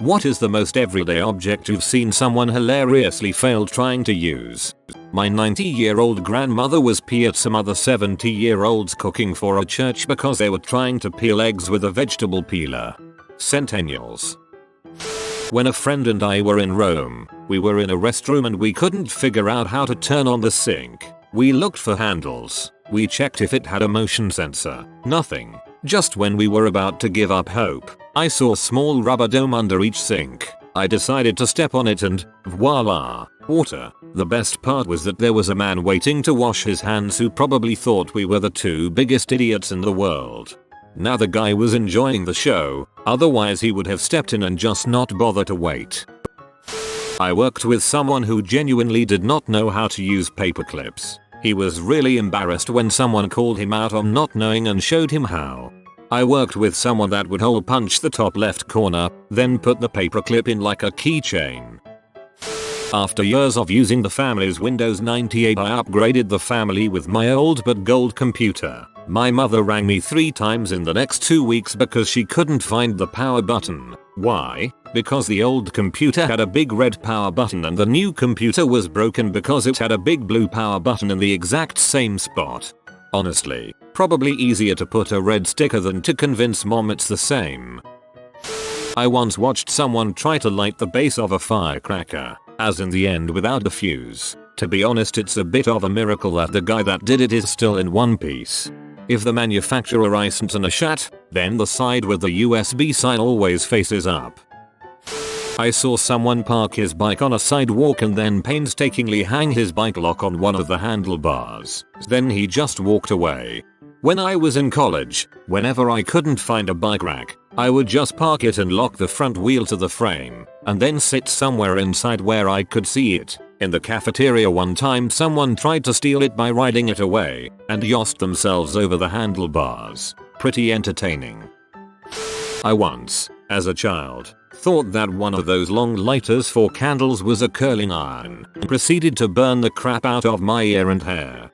What is the most everyday object you've seen someone hilariously fail trying to use? My 90-year-old grandmother was at some other 70-year-olds cooking for a church because they were trying to peel eggs with a vegetable peeler. Centennials. When a friend and I were in Rome, we were in a restroom and we couldn't figure out how to turn on the sink. We looked for handles. We checked if it had a motion sensor. Nothing. Just when we were about to give up hope, I saw a small rubber dome under each sink. I decided to step on it and, voila, water. The best part was that there was a man waiting to wash his hands who probably thought we were the two biggest idiots in the world. Now the guy was enjoying the show, otherwise he would have stepped in and just not bother to wait. I worked with someone who genuinely did not know how to use paper clips. He was really embarrassed when someone called him out on not knowing and showed him how. I worked with someone that would hole punch the top left corner, then put the paperclip in like a keychain. After years of using the family's Windows 98, I upgraded the family with my old but gold computer. My mother rang me 3 times in the next 2 weeks because she couldn't find the power button. Why? Because the old computer had a big red power button and the new computer was broken because it had a big blue power button in the exact same spot. Honestly, probably easier to put a red sticker than to convince mom it's the same. I once watched someone try to light the base of a firecracker, as in the end without the fuse. To be honest, it's a bit of a miracle that the guy that did it is still in one piece. If the manufacturer isn't in a shot, then the side with the USB sign always faces up. I saw someone park his bike on a sidewalk and then painstakingly hang his bike lock on one of the handlebars. Then he just walked away. When I was in college, whenever I couldn't find a bike rack, I would just park it and lock the front wheel to the frame, and then sit somewhere inside where I could see it. In the cafeteria one time someone tried to steal it by riding it away, and yossed themselves over the handlebars. Pretty entertaining. I once, as a child, thought that one of those long lighters for candles was a curling iron, and proceeded to burn the crap out of my ear and hair.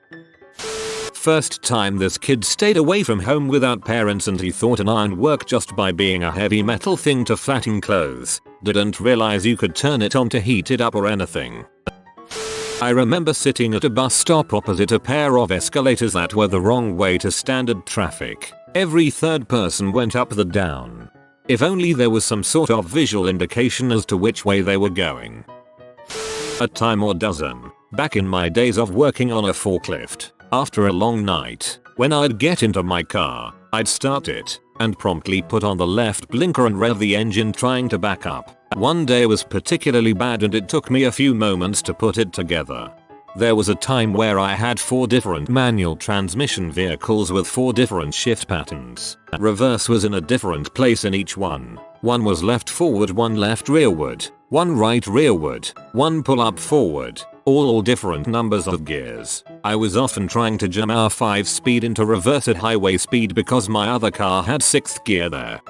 First time this kid stayed away from home without parents and he thought an iron worked just by being a heavy metal thing to flatten clothes. Didn't realize you could turn it on to heat it up or anything. I remember sitting at a bus stop opposite a pair of escalators that were the wrong way to standard traffic. Every third person went up the down. If only there was some sort of visual indication as to which way they were going. A time or dozen, back in my days of working on a forklift, after a long night, when I'd get into my car, I'd start it, and promptly put on the left blinker and rev the engine trying to back up. One day was particularly bad and it took me a few moments to put it together. There was a time where I had 4 different manual transmission vehicles with 4 different shift patterns. Reverse was in a different place in each one. One was left forward, one left rearward, one right rearward, one pull up forward, all different numbers of gears. I was often trying to jam our 5-speed into reverse at highway speed because my other car had 6th gear there.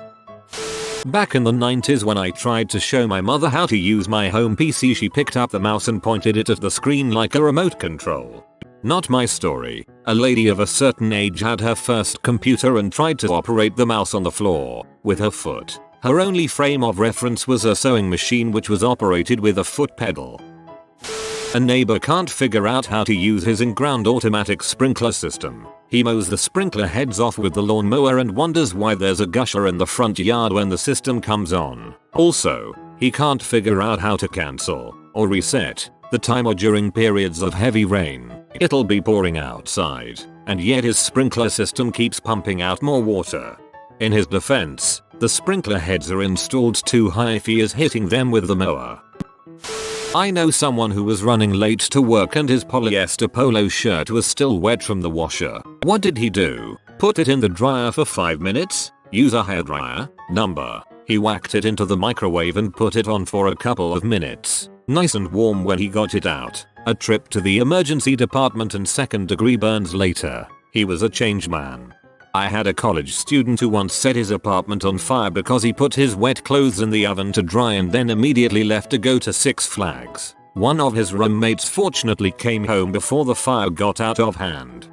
Back in the 90s when I tried to show my mother how to use my home PC, she picked up the mouse and pointed it at the screen like a remote control. Not my story. A lady of a certain age had her first computer and tried to operate the mouse on the floor with her foot. Her only frame of reference was a sewing machine which was operated with a foot pedal. A neighbor can't figure out how to use his in-ground automatic sprinkler system. He mows the sprinkler heads off with the lawnmower and wonders why there's a gusher in the front yard when the system comes on. Also, he can't figure out how to cancel or reset the timer during periods of heavy rain. It'll be pouring outside, and yet his sprinkler system keeps pumping out more water. In his defense, the sprinkler heads are installed too high if he is hitting them with the mower. I know someone who was running late to work and his polyester polo shirt was still wet from the washer. What did he do? Put it in the dryer for 5 minutes? Use a hairdryer? Number. He whacked it into the microwave and put it on for a couple of minutes. Nice and warm when he got it out. A trip to the emergency department and 2nd-degree burns later. He was a changed man. I had a college student who once set his apartment on fire because he put his wet clothes in the oven to dry and then immediately left to go to Six Flags. One of his roommates fortunately came home before the fire got out of hand.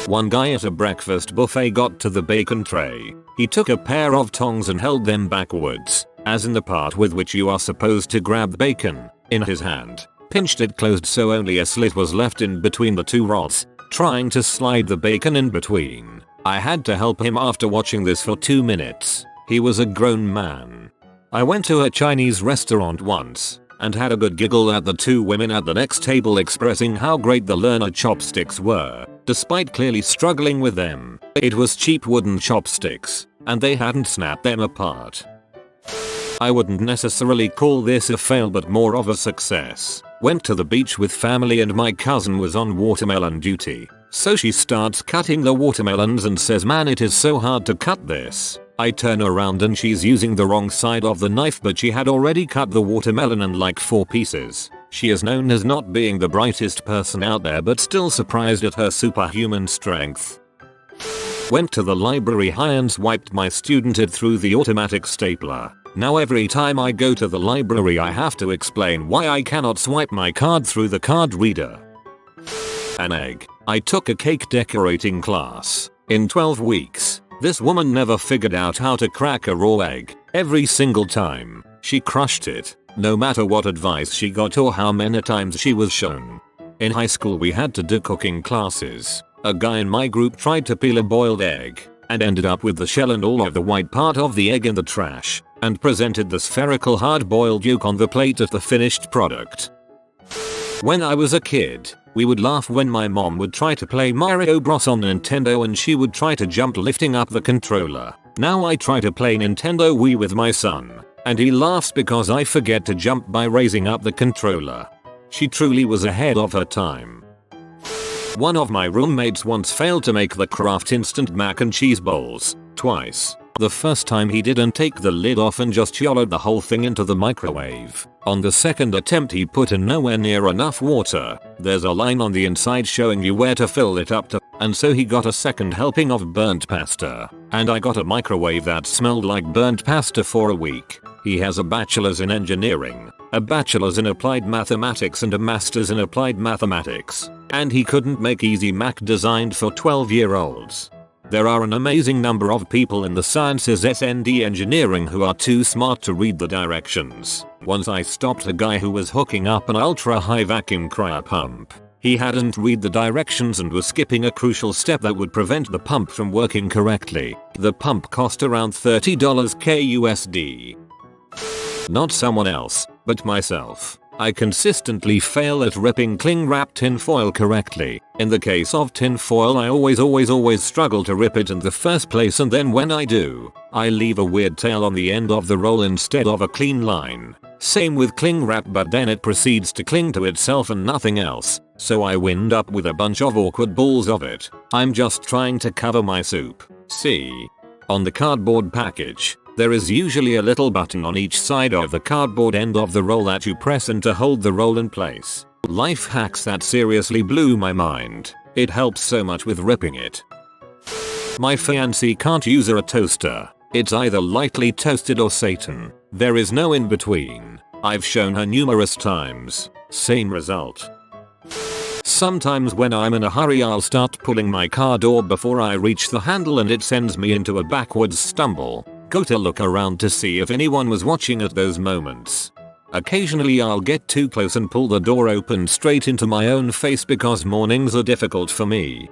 One guy at a breakfast buffet got to the bacon tray. He took a pair of tongs and held them backwards, as in the part with which you are supposed to grab bacon, in his hand, pinched it closed so only a slit was left in between the two rods, trying to slide the bacon in between. I had to help him after watching this for 2 minutes. He was a grown man. I went to a Chinese restaurant once and had a good giggle at the two women at the next table expressing how great the learner chopsticks were, despite clearly struggling with them. It was cheap wooden chopsticks, and they hadn't snapped them apart. I wouldn't necessarily call this a fail but more of a success. Went to the beach with family and my cousin was on watermelon duty. So she starts cutting the watermelons and says, "Man, it is so hard to cut this." I turn around and she's using the wrong side of the knife, but she had already cut the watermelon in like 4 pieces. She is known as not being the brightest person out there but still surprised at her superhuman strength. Went to the library high and swiped my student id through the automatic stapler. Now every time I go to the library I have to explain why I cannot swipe my card through the card reader. An egg. I took a cake decorating class. In 12 weeks, this woman never figured out how to crack a raw egg. Every single time, she crushed it, no matter what advice she got or how many times she was shown. In high school we had to do cooking classes. A guy in my group tried to peel a boiled egg and ended up with the shell and all of the white part of the egg in the trash, and presented the spherical hard-boiled yolk on the plate as the finished product. When I was a kid, we would laugh when my mom would try to play Mario Bros on Nintendo and she would try to jump lifting up the controller. Now I try to play Nintendo Wii with my son, and he laughs because I forget to jump by raising up the controller. She truly was ahead of her time. One of my roommates once failed to make the Kraft instant mac and cheese bowls, twice. The first time he didn't take the lid off and just yellowed the whole thing into the microwave. On the second attempt he put in nowhere near enough water. There's a line on the inside showing you where to fill it up to, and so he got a second helping of burnt pasta. And I got a microwave that smelled like burnt pasta for a week. He has a bachelor's in engineering, a bachelor's in applied mathematics and a master's in applied mathematics. And he couldn't make easy mac designed for 12-year-olds. There are an amazing number of people in the sciences S&D engineering who are too smart to read the directions. Once I stopped a guy who was hooking up an ultra-high vacuum cryo pump. He hadn't read the directions and was skipping a crucial step that would prevent the pump from working correctly. The pump cost around $30 KUSD. Not someone else, but myself. I consistently fail at ripping cling wrap tin foil correctly. In the case of tin foil I always struggle to rip it in the first place, and then when I do, I leave a weird tail on the end of the roll instead of a clean line. Same with cling wrap, but then it proceeds to cling to itself and nothing else, so I wind up with a bunch of awkward balls of it. I'm just trying to cover my soup. See? On the cardboard package, there is usually a little button on each side of the cardboard end of the roll that you press in to hold the roll in place. Life hacks that seriously blew my mind. It helps so much with ripping it. My fiancée can't use a toaster. It's either lightly toasted or Satan. There is no in between. I've shown her numerous times. Same result. Sometimes when I'm in a hurry I'll start pulling my car door before I reach the handle and it sends me into a backwards stumble. Go to look around to see if anyone was watching at those moments. Occasionally I'll get too close and pull the door open straight into my own face because mornings are difficult for me.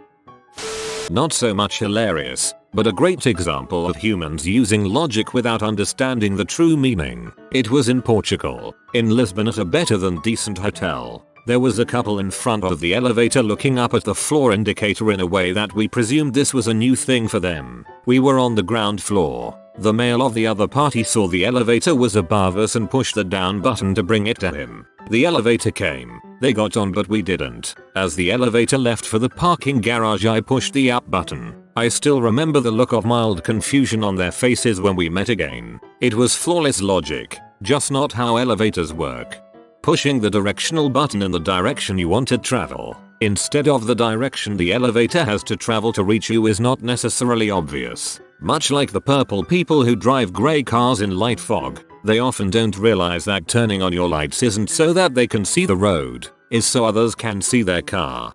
Not so much hilarious, but a great example of humans using logic without understanding the true meaning. It was in Portugal, in Lisbon at a better than decent hotel. There was a couple in front of the elevator looking up at the floor indicator in a way that we presumed this was a new thing for them. We were on the ground floor. The male of the other party saw the elevator was above us and pushed the down button to bring it to him. The elevator came. They got on but we didn't. As the elevator left for the parking garage I pushed the up button. I still remember the look of mild confusion on their faces when we met again. It was flawless logic, just not how elevators work. Pushing the directional button in the direction you want to travel, instead of the direction the elevator has to travel to reach you, is not necessarily obvious. Much like the purple people who drive grey cars in light fog, they often don't realize that turning on your lights isn't so that they can see the road, is so others can see their car.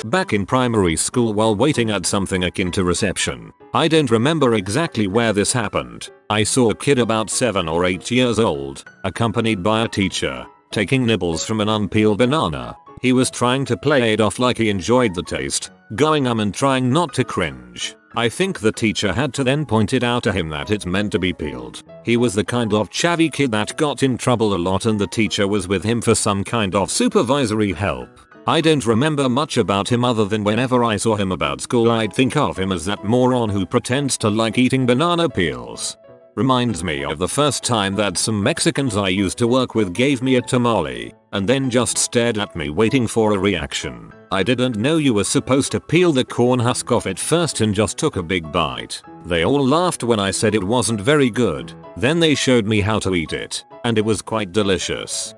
Back in primary school while waiting at something akin to reception. I don't remember exactly where this happened. I saw a kid about 7 or 8 years old, accompanied by a teacher, taking nibbles from an unpeeled banana. He was trying to play it off like he enjoyed the taste, going and trying not to cringe. I think the teacher had to then point it out to him that it's meant to be peeled. He was the kind of chavvy kid that got in trouble a lot and the teacher was with him for some kind of supervisory help. I don't remember much about him other than whenever I saw him about school I'd think of him as that moron who pretends to like eating banana peels. Reminds me of the first time that some Mexicans I used to work with gave me a tamale, and then just stared at me waiting for a reaction. I didn't know you were supposed to peel the corn husk off it first and just took a big bite. They all laughed when I said it wasn't very good. Then they showed me how to eat it, and it was quite delicious.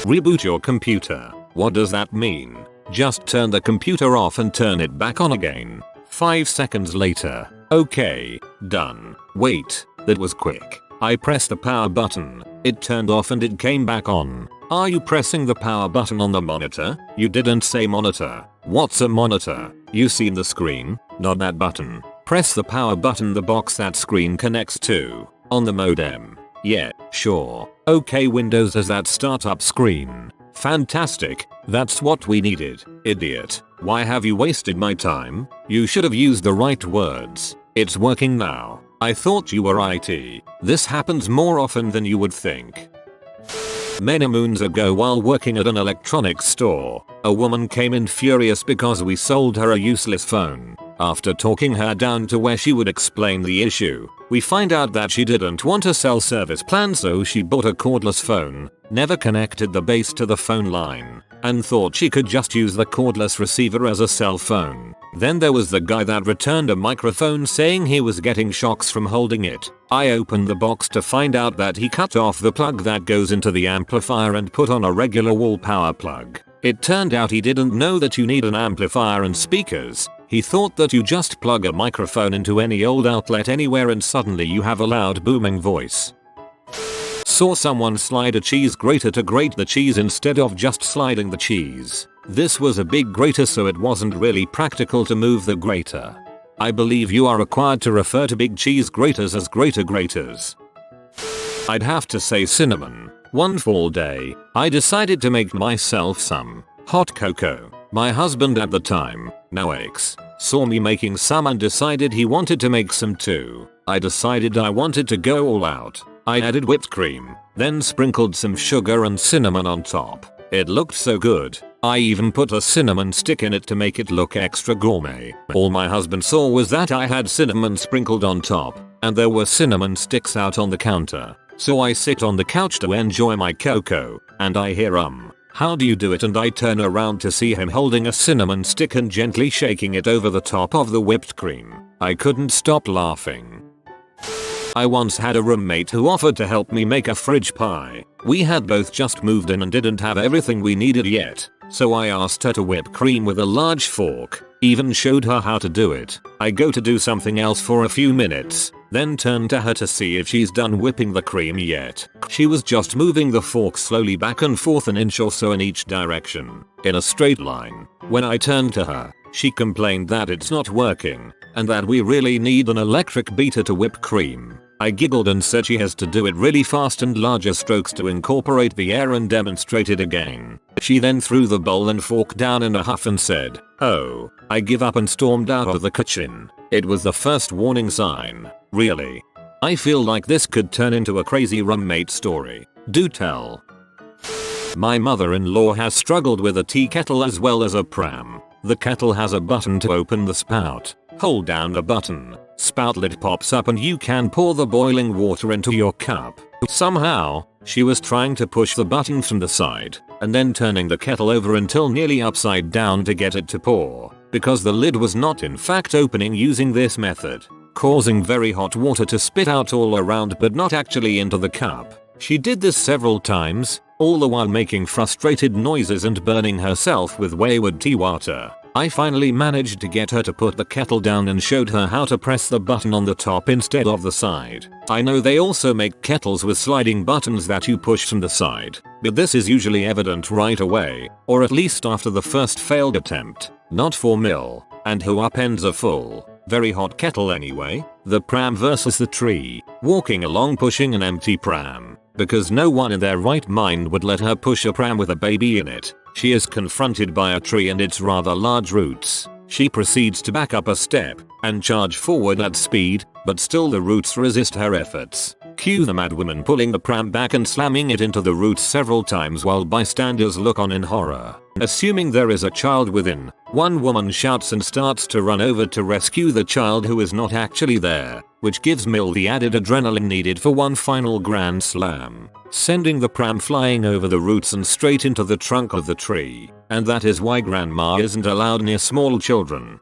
Reboot your computer. What does that mean? Just turn the computer off and turn it back on again. 5 seconds later. Okay, done. Wait, that was quick. I pressed the power button. It turned off and it came back on. Are you pressing the power button on the monitor? You didn't say monitor. What's a monitor? You seen the screen? Not that button. Press the power button the box that screen connects to. On the modem. Yeah, sure. Okay, Windows has that startup screen. Fantastic, that's what we needed, idiot. Why have you wasted my time? You should have used the right words. It's working now. I thought you were IT. This happens more often than you would think. Many moons ago while working at an electronics store, a woman came in furious because we sold her a useless phone. After talking her down to where she would explain the issue, we find out that she didn't want a cell service plan, so she bought a cordless phone, never connected the base to the phone line, and thought she could just use the cordless receiver as a cell phone. Then there was the guy that returned a microphone saying he was getting shocks from holding it. I opened the box to find out that he cut off the plug that goes into the amplifier and put on a regular wall power plug. It turned out he didn't know that you need an amplifier and speakers. He thought that you just plug a microphone into any old outlet anywhere and suddenly you have a loud booming voice. Saw someone slide a cheese grater to grate the cheese instead of just sliding the cheese. This was a big grater, so it wasn't really practical to move the grater. I believe you are required to refer to big cheese graters as grater graters. I'd have to say cinnamon. One fall day, I decided to make myself some hot cocoa. My husband at the time, now ex, saw me making some and decided he wanted to make some too. I decided I wanted to go all out. I added whipped cream, then sprinkled some sugar and cinnamon on top. It looked so good. I even put a cinnamon stick in it to make it look extra gourmet. All my husband saw was that I had cinnamon sprinkled on top, and there were cinnamon sticks out on the counter. So I sit on the couch to enjoy my cocoa, and I hear how do you do it? And I turn around to see him holding a cinnamon stick and gently shaking it over the top of the whipped cream. I couldn't stop laughing. I once had a roommate who offered to help me make a fridge pie. We had both just moved in and didn't have everything we needed yet, so I asked her to whip cream with a large fork, even showed her how to do it. I go to do something else for a few minutes, then turn to her to see if she's done whipping the cream yet. She was just moving the fork slowly back and forth an inch or so in each direction, in a straight line. When I turned to her, she complained that it's not working, and that we really need an electric beater to whip cream. I giggled and said she has to do it really fast and larger strokes to incorporate the air and demonstrated again. She then threw the bowl and fork down in a huff and said, "Oh, I give up," and stormed out of the kitchen. It was the first warning sign. Really. I feel like this could turn into a crazy roommate story. Do tell. My mother-in-law has struggled with a tea kettle as well as a pram. The kettle has a button to open the spout. Hold down the button. Spout lid pops up and you can pour the boiling water into your cup. Somehow, she was trying to push the button from the side and then turning the kettle over until nearly upside down to get it to pour, because the lid was not in fact opening using this method, causing very hot water to spit out all around but not actually into the cup. She did this several times, all the while making frustrated noises and burning herself with wayward tea water. I finally managed to get her to put the kettle down and showed her how to press the button on the top instead of the side. I know they also make kettles with sliding buttons that you push from the side, but this is usually evident right away, or at least after the first failed attempt. Not for Mill. And who upends a full, very hot kettle anyway? The pram versus the tree. Walking along pushing an empty pram, because no one in their right mind would let her push a pram with a baby in it. She is confronted by a tree and its rather large roots. She proceeds to back up a step and charge forward at speed, but still the roots resist her efforts. Cue the mad woman pulling the pram back and slamming it into the roots several times while bystanders look on in horror. Assuming there is a child within, one woman shouts and starts to run over to rescue the child who is not actually there, which gives Mill the added adrenaline needed for one final grand slam, sending the pram flying over the roots and straight into the trunk of the tree. And that is why grandma isn't allowed near small children.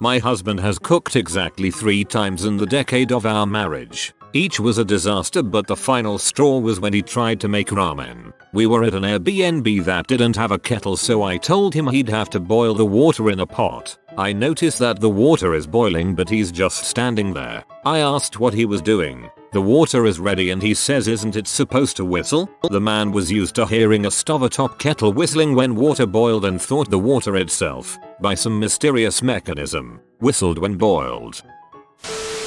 My husband has cooked exactly 3 times in the decade of our marriage. Each was a disaster, but the final straw was when he tried to make ramen. We were at an Airbnb that didn't have a kettle, so I told him he'd have to boil the water in a pot. I notice that the water is boiling but he's just standing there. I asked what he was doing. The water is ready and he says, isn't it supposed to whistle? The man was used to hearing a stovetop kettle whistling when water boiled and thought the water itself, by some mysterious mechanism, whistled when boiled.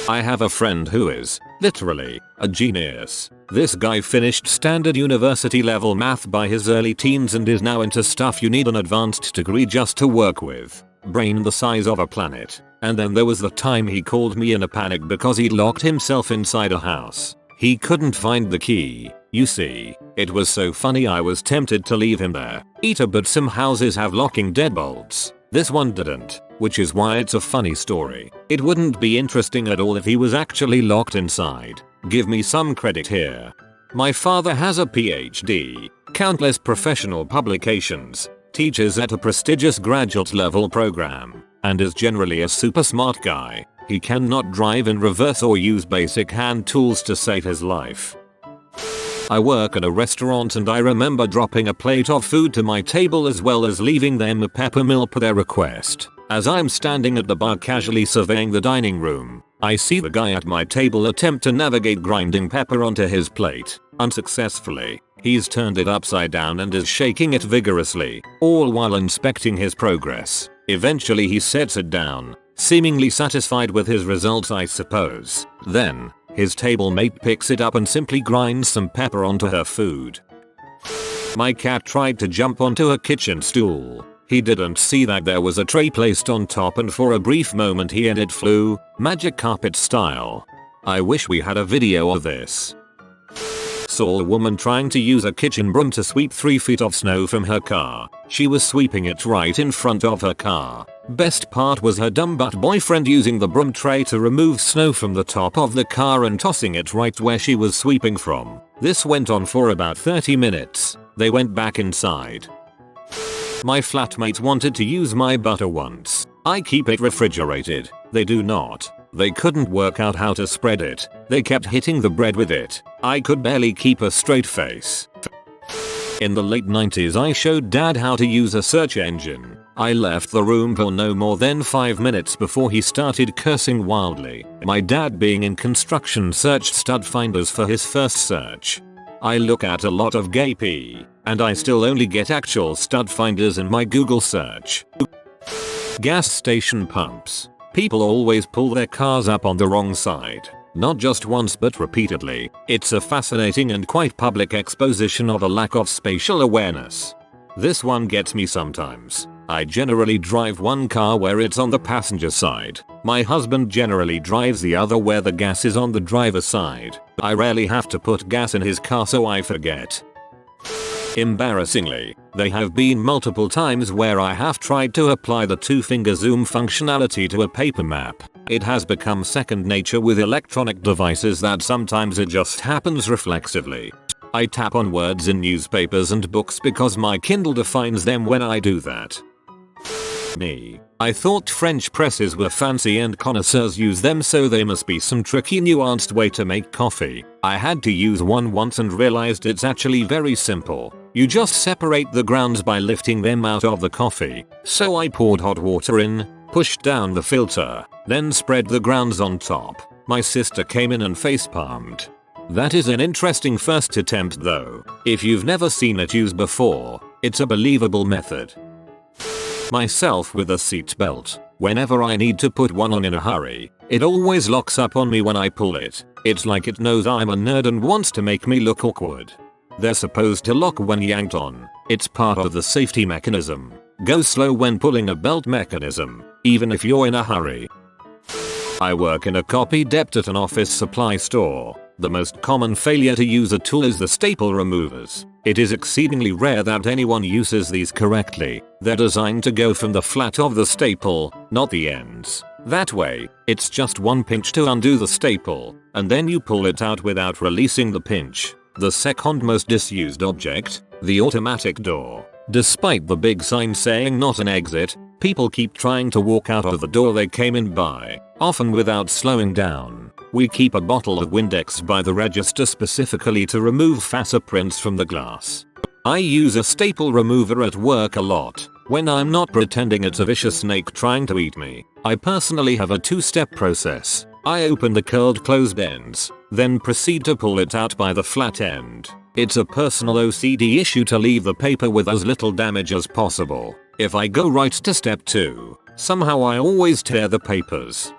I have a friend who is, literally, a genius. This guy finished standard university level math by his early teens and is now into stuff you need an advanced degree just to work with. Brain the size of a planet. And then there was the time he called me in a panic because he locked himself inside a house. He couldn't find the key. You see, it was so funny I was tempted to leave him there. But some houses have locking deadbolts. This one didn't, which is why it's a funny story. It wouldn't be interesting at all if he was actually locked inside. Give me some credit here. My father has a PhD, countless professional publications, teaches at a prestigious graduate level program, and is generally a super smart guy. He cannot drive in reverse or use basic hand tools to save his life. I work at a restaurant and I remember dropping a plate of food to my table as well as leaving them a pepper mill per their request. As I'm standing at the bar casually surveying the dining room, I see the guy at my table attempt to navigate grinding pepper onto his plate. Unsuccessfully, he's turned it upside down and is shaking it vigorously, all while inspecting his progress. Eventually he sets it down, seemingly satisfied with his results, I suppose. Then, his table mate picks it up and simply grinds some pepper onto her food. My cat tried to jump onto a kitchen stool. He didn't see that there was a tray placed on top and for a brief moment he and it flew, magic carpet style. I wish we had a video of this. Saw a woman trying to use a kitchen broom to sweep 3 feet of snow from her car. She was sweeping it right in front of her car. Best part was her dumb butt boyfriend using the broom tray to remove snow from the top of the car and tossing it right where she was sweeping from. This went on for about 30 minutes. They went back inside. My flatmates wanted to use my butter once. I keep it refrigerated. They do not. They couldn't work out how to spread it. They kept hitting the bread with it. I could barely keep a straight face. In the late 90s I showed dad how to use a search engine. I left the room for no more than 5 minutes before he started cursing wildly. My dad being in construction searched stud finders for his first search. I look at a lot of gay pee, and I still only get actual stud finders in my Google search. Gas station pumps. People always pull their cars up on the wrong side. Not just once but repeatedly. It's a fascinating and quite public exposition of a lack of spatial awareness. This one gets me sometimes. I generally drive one car where it's on the passenger side. My husband generally drives the other where the gas is on the driver's side. I rarely have to put gas in his car so I forget. Embarrassingly, there have been multiple times where I have tried to apply the 2-finger zoom functionality to a paper map. It has become second nature with electronic devices that sometimes it just happens reflexively. I tap on words in newspapers and books because my Kindle defines them when I do that. Me. I thought French presses were fancy and connoisseurs use them, so they must be some tricky nuanced way to make coffee. I had to use one once and realized it's actually very simple. You just separate the grounds by lifting them out of the coffee. So I poured hot water in, pushed down the filter, then spread the grounds on top. My sister came in and facepalmed. That is an interesting first attempt though. If you've never seen it used before, it's a believable method. Myself with a seatbelt. Whenever I need to put one on in a hurry, it always locks up on me when I pull it. It's like it knows I'm a nerd and wants to make me look awkward. They're supposed to lock when yanked on. It's part of the safety mechanism. Go slow when pulling a belt mechanism, even if you're in a hurry. I work in a copy depot at an office supply store. The most common failure to use a tool is the staple removers. It is exceedingly rare that anyone uses these correctly. They're designed to go from the flat of the staple, not the ends. That way, it's just one pinch to undo the staple, and then you pull it out without releasing the pinch. The second most disused object, the automatic door. Despite the big sign saying not an exit, people keep trying to walk out of the door they came in by, often without slowing down. We keep a bottle of Windex by the register specifically to remove fingerprints from the glass. I use a staple remover at work a lot. When I'm not pretending it's a vicious snake trying to eat me, I personally have a two-step process. I open the curled closed ends, then proceed to pull it out by the flat end. It's a personal OCD issue to leave the paper with as little damage as possible. If I go right to step 2, somehow I always tear the papers.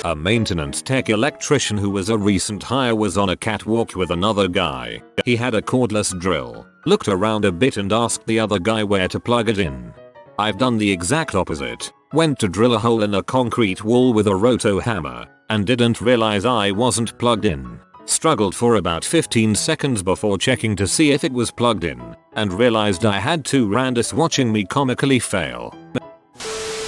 A maintenance tech electrician who was a recent hire was on a catwalk with another guy. He had a cordless drill, looked around a bit and asked the other guy where to plug it in. I've done the exact opposite. Went to drill a hole in a concrete wall with a roto hammer and didn't realize I wasn't plugged in. Struggled for about 15 seconds before checking to see if it was plugged in and realized I had two randos watching me comically fail.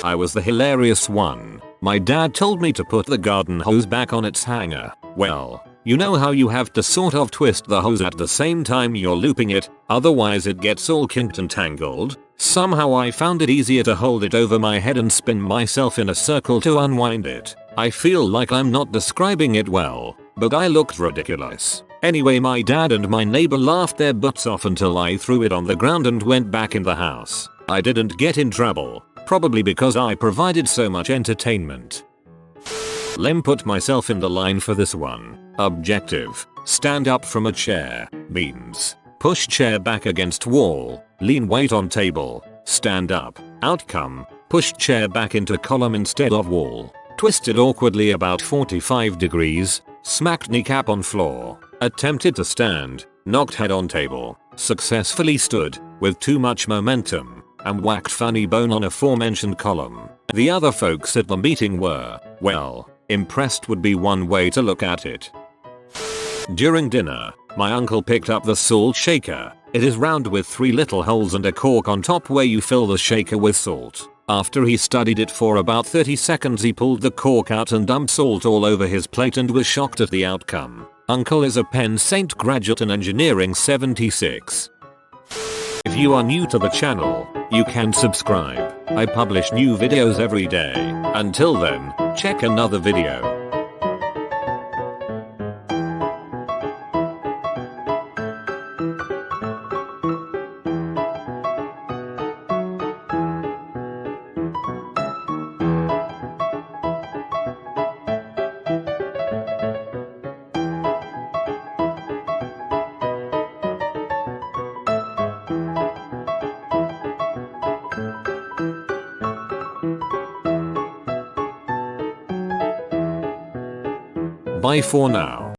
I was the hilarious one. My dad told me to put the garden hose back on its hanger. Well, you know how you have to sort of twist the hose at the same time you're looping it, otherwise it gets all kinked and tangled? Somehow I found it easier to hold it over my head and spin myself in a circle to unwind it. I feel like I'm not describing it well, but I looked ridiculous. Anyway, my dad and my neighbor laughed their butts off until I threw it on the ground and went back in the house. I didn't get in trouble, probably because I provided so much entertainment. Lem put myself in the line for this one. Objective: stand up from a chair. Means: push chair back against wall, lean weight on table, stand up. Outcome: push chair back into column instead of wall. Twisted awkwardly about 45 degrees, smacked kneecap on floor. Attempted to stand, knocked head on table, successfully stood, with too much momentum, and whacked funny bone on aforementioned column. The other folks at the meeting were, well, impressed would be one way to look at it. During dinner, my uncle picked up the salt shaker. It is round with 3 little holes and a cork on top where you fill the shaker with salt. After he studied it for about 30 seconds he pulled the cork out and dumped salt all over his plate and was shocked at the outcome. Uncle is a Penn State graduate in engineering 76. If you are new to the channel, you can subscribe. I publish new videos every day. Until then, check another video. Bye for now.